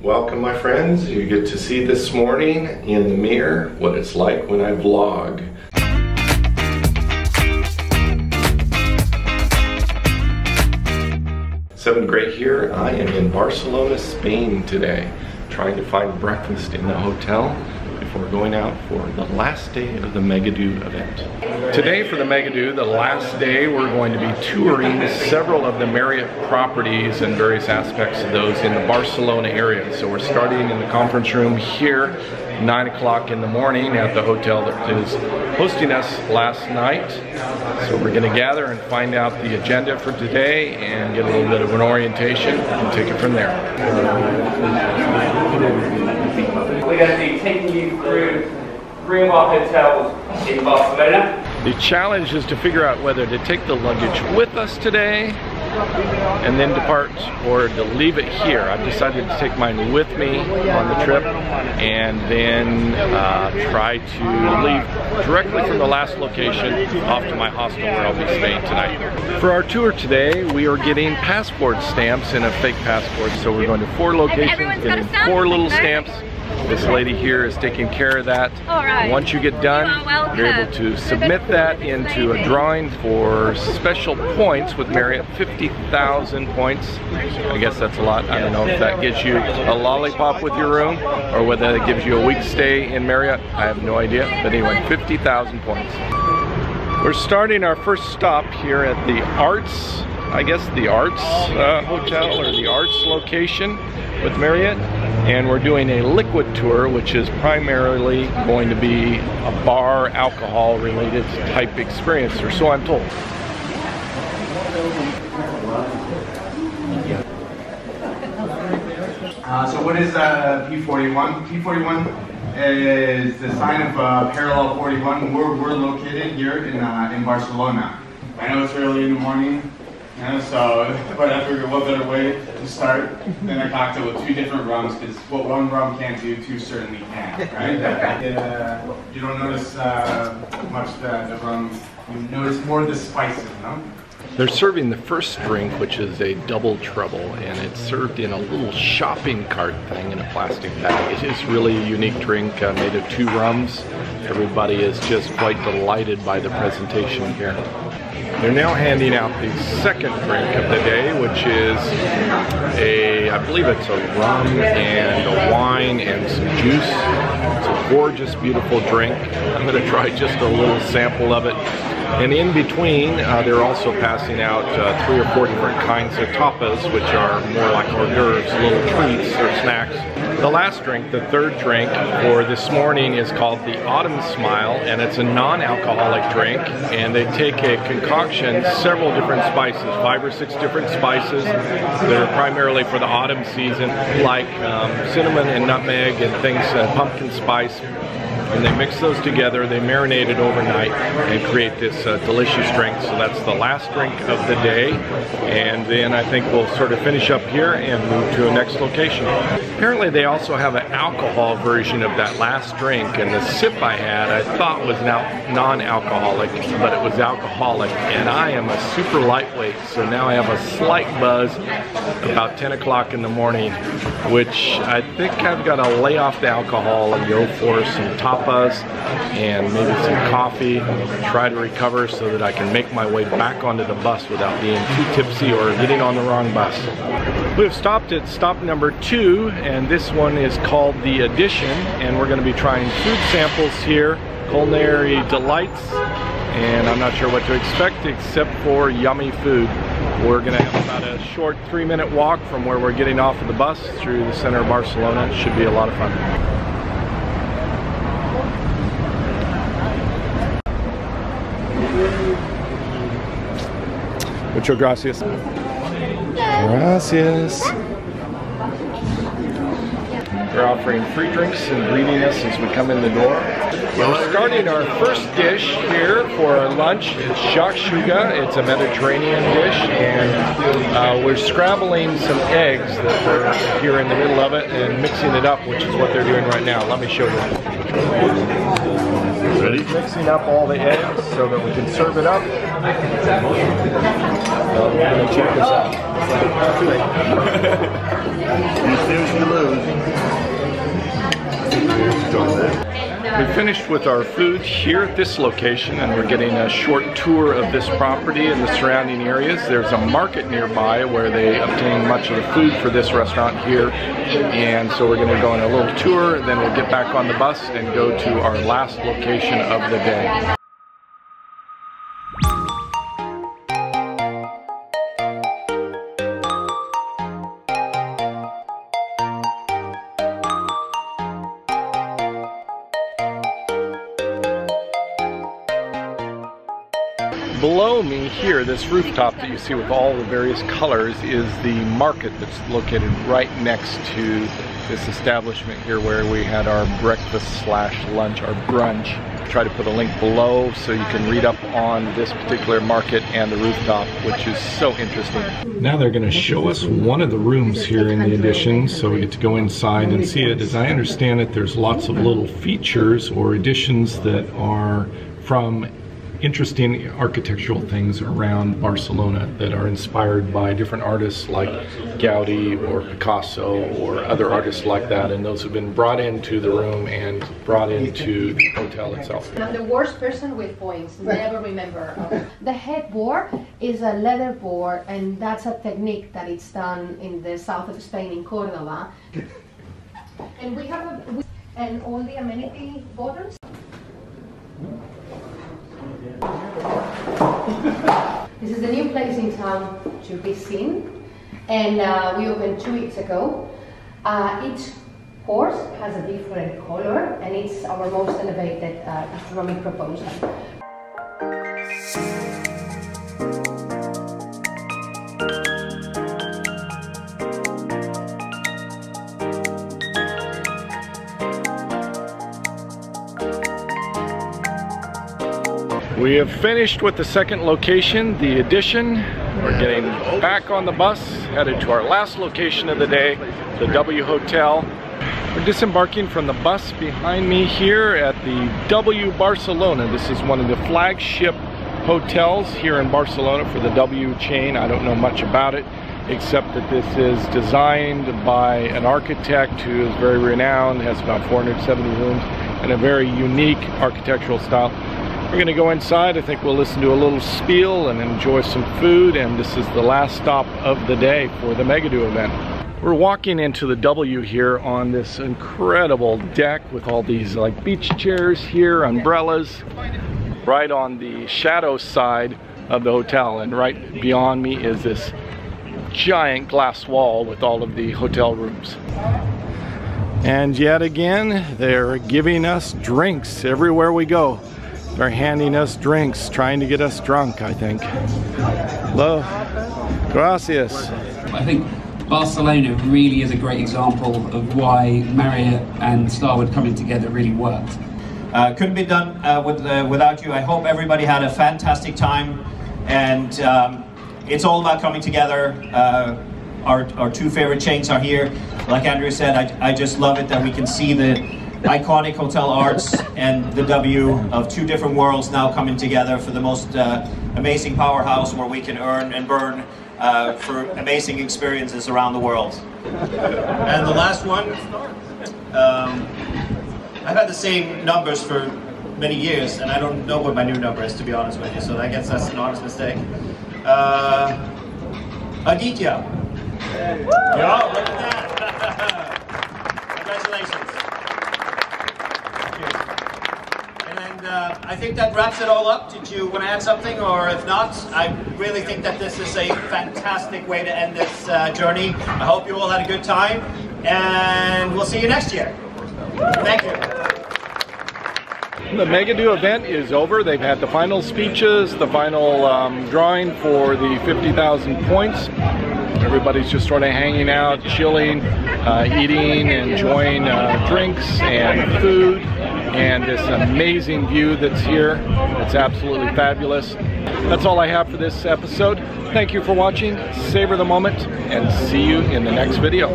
Welcome, my friends. You get to see this morning in the mirror what it's like when I vlog. Seven Great here. I am in Barcelona, Spain today, trying to find breakfast in the hotel before going out for the last day of the MegaDo event. Today for the MegaDo, the last day, we're going to be touring several of the Marriott properties and various aspects of those in the Barcelona area. So we're starting in the conference room here, 9 o'clock in the morning at the hotel that is hosting us last night. So we're going to gather and find out the agenda for today and get a little bit of an orientation and take it from there. We're going to be taking you through 3 of our hotels in Barcelona. The challenge is to figure out whether to take the luggage with us today and then depart, or to leave it here. I've decided to take mine with me on the trip and then try to leave directly from the last location off to my hostel where I'll be staying tonight. For our tour today, we are getting passport stamps in a fake passport. So we're going to 4 locations, getting 4 little stamps. This lady here is taking care of that. Right. Once you get done, you're able to submit that into a drawing for special points with Marriott, 50,000 points. I guess that's a lot. I don't know if that gives you a lollipop with your room or whether that gives you a week's stay in Marriott. I have no idea. But anyway, 50,000 points. We're starting our first stop here at the Arts, I guess the Arts Hotel or the Arts location with Marriott. And we're doing a liquid tour, which is primarily going to be a bar, alcohol related type experience, or so I'm told. So what is P41? P41 is the sign of parallel 41. We're located here in Barcelona. I know it's early in the morning. So, but I figured what better way to start than a cocktail with 2 different rums, because what one rum can't do, 2 certainly can, right? You don't notice much the rum, you notice more of the spices, no? They're serving the first drink, which is a double trouble, and it's served in a little shopping cart thing in a plastic bag. It is really a unique drink made of 2 rums. Everybody is just quite delighted by the presentation here. They're now handing out the second drink of the day, which is I believe it's a rum and a wine and some juice. It's a gorgeous, beautiful drink. I'm going to try just a little sample of it. And in between, they're also passing out 3 or 4 different kinds of tapas, which are more like hors d'oeuvres, little treats or snacks. The last drink, the third drink for this morning, is called the Autumn Smile, and it's a non-alcoholic drink. And they take a concoction, several different spices, 5 or 6 different spices that are primarily for the autumn season, like cinnamon and nutmeg and things, pumpkin spice. And they mix those together, they marinate it overnight and create this delicious drink. So that's the last drink of the day. And then I think we'll sort of finish up here and move to a next location. Apparently they also have an alcohol version of that last drink, and the sip I had I thought was non-alcoholic, but it was alcoholic. And I am a super lightweight, so now I have a slight buzz about 10 o'clock in the morning, which I think I've got to lay off the alcohol and go for some tapas and maybe some coffee, try to recover so that I can make my way back onto the bus without being too tipsy or getting on the wrong bus. We have stopped at stop number 2, and this one is called The Addition, and we're going to be trying food samples here, culinary delights, and I'm not sure what to expect except for yummy food. We're going to have about a short 3-minute walk from where we're getting off of the bus through the center of Barcelona. It should be a lot of fun. Muchas gracias. Gracias. They're offering free drinks and greeting us as we come in the door. We're starting our first dish here for our lunch. It's shakshuka. It's a Mediterranean dish, and we're scrabbling some eggs that are here in the middle of it and mixing it up, which is what they're doing right now. Let me show you. Ready? Mixing up all the eggs so that we can serve it up. So we're going to check this out. You seriously lose. We finished with our food here at this location, and we're getting a short tour of this property and the surrounding areas. There's a market nearby where they obtain much of the food for this restaurant here, and so we're going to go on a little tour, then we'll get back on the bus and go to our last location of the day. Below me here, this rooftop that you see with all the various colors is the market that's located right next to this establishment here where we had our breakfast slash lunch, our brunch. Try to put a link below so you can read up on this particular market and the rooftop, which is so interesting. Now they're going to show us one of the rooms here in the addition, so we get to go inside and see it. As I understand it, there's lots of little features or additions that are from interesting architectural things around Barcelona that are inspired by different artists like Gaudi or Picasso or other artists like that, and those have been brought into the room and brought into the hotel itself. I'm the worst person with points, never remember. The headboard is a leather board, and that's a technique that it's done in the south of Spain, in Córdoba. And we have and all the amenity buttons. This is the new place in town to be seen, and we opened 2 weeks ago. Each course has a different color, and it's our most elevated gastronomic proposal. We have finished with the second location, the Addition. We're getting back on the bus, headed to our last location of the day, the W Hotel. We're disembarking from the bus behind me here at the W Barcelona. This is one of the flagship hotels here in Barcelona for the W chain. I don't know much about it, except that this is designed by an architect who is very renowned, has about 470 rooms, and a very unique architectural style. We're going to go inside. I think we'll listen to a little spiel and enjoy some food, and this is the last stop of the day for the MegaDo event. We're walking into the W here on this incredible deck with all these like beach chairs here, umbrellas, right on the shadow side of the hotel, and right beyond me is this giant glass wall with all of the hotel rooms. And yet again, they're giving us drinks everywhere we go. They're handing us drinks, trying to get us drunk, I think. Hello. Gracias. I think Barcelona really is a great example of why Marriott and Starwood coming together really worked. Couldn't be done without you. I hope everybody had a fantastic time, and it's all about coming together. Our two favorite chains are here. Like Andrew said, I just love it that we can see the iconic hotel arts and the W of two different worlds now coming together for the most amazing powerhouse where we can earn and burn for amazing experiences around the world. And the last one, I've had the same numbers for many years, and I don't know what my new number is, to be honest with you, so I guess that's an honest mistake. Aditya. Yeah, look at that. Congratulations. I think that wraps it all up. Did you want to add something, or if not, I really think that this is a fantastic way to end this journey. I hope you all had a good time, and we'll see you next year. Thank you. The MegaDo event is over. They've had the final speeches, the final drawing for the 50,000 points. Everybody's just sort of hanging out, chilling, eating, enjoying drinks and food, and this amazing view that's here. It's absolutely fabulous. That's all I have for this episode. Thank you for watching. Savor the moment, and see you in the next video.